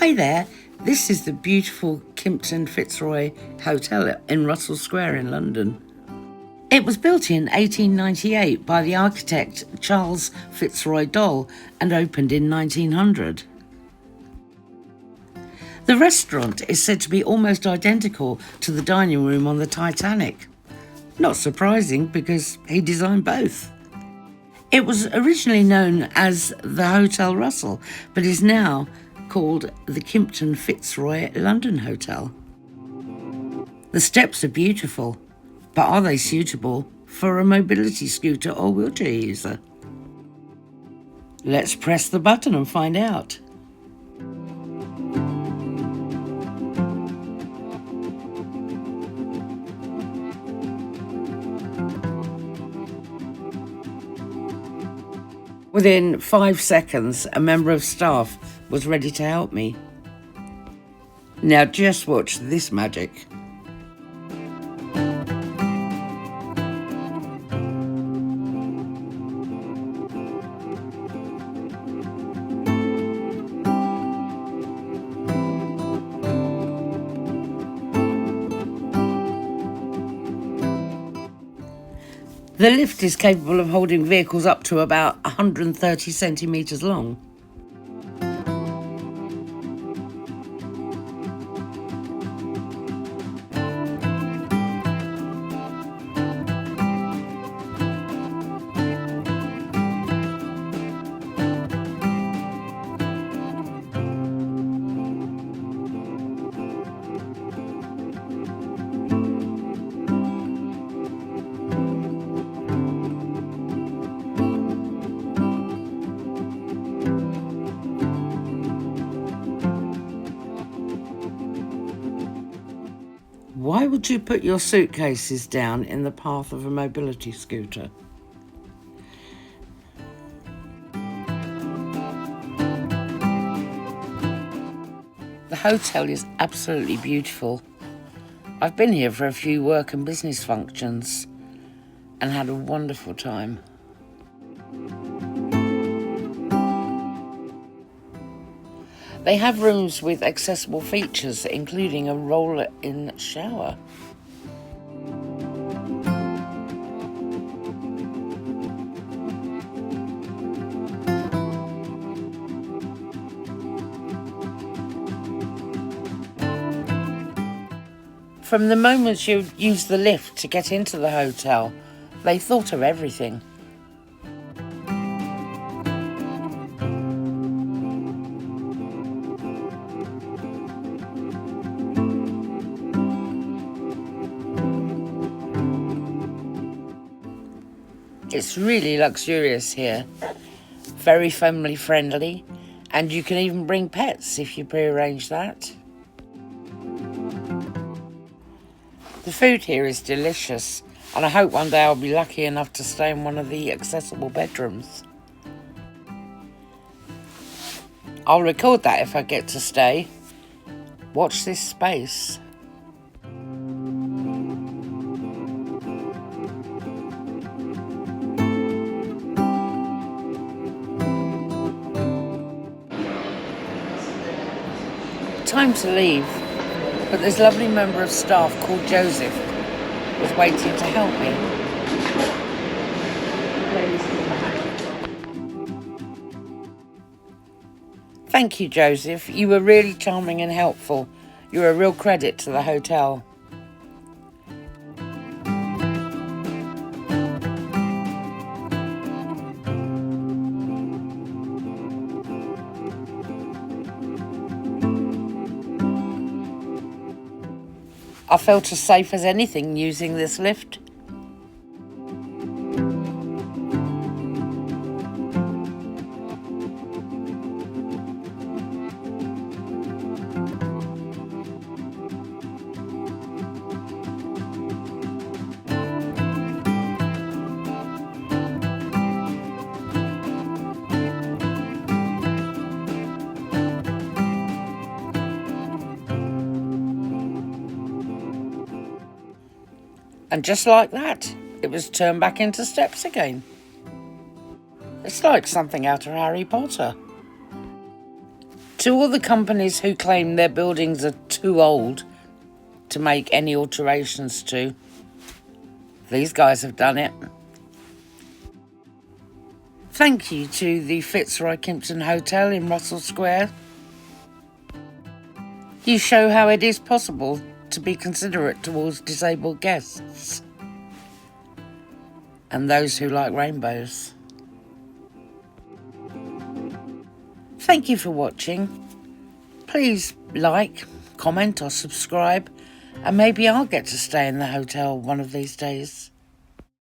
Hi there, this is the beautiful Kimpton Fitzroy Hotel in Russell Square in London. It was built in 1898 by the architect Charles Fitzroy Doll and opened in 1900. The restaurant is said to be almost identical to the dining room on the Titanic. Not surprising because he designed both. It was originally known as the Hotel Russell, but is now called the Kimpton Fitzroy London Hotel. The steps are beautiful, but are they suitable for a mobility scooter or wheelchair user? Let's press the button and find out. Within 5 seconds, a member of staff was ready to help me. Now just watch this magic. The lift is capable of holding vehicles up to about 130 centimetres long. Why would you put your suitcases down in the path of a mobility scooter? The hotel is absolutely beautiful. I've been here for a few work and business functions and had a wonderful time. They have rooms with accessible features, including a roll-in shower. From the moment you use the lift to get into the hotel, they thought of everything. It's really luxurious here, very family friendly, and you can even bring pets if you prearrange that. The food here is delicious, and I hope one day I'll be lucky enough to stay in one of the accessible bedrooms. I'll record that if I get to stay. Watch this space. Time to leave, but this lovely member of staff called Joseph was waiting to help me. Thank you, Joseph. You were really charming and helpful. You're a real credit to the hotel. I felt as safe as anything using this lift. And just like that, it was turned back into steps again. It's like something out of Harry Potter. To all the companies who claim their buildings are too old to make any alterations to, these guys have done it. Thank you to the Fitzroy Kimpton Hotel in Russell Square. You show how it is possible to be considerate towards disabled guests and those who like rainbows. Thank you for watching. Please like, comment or subscribe, and maybe I'll get to stay in the hotel one of these days.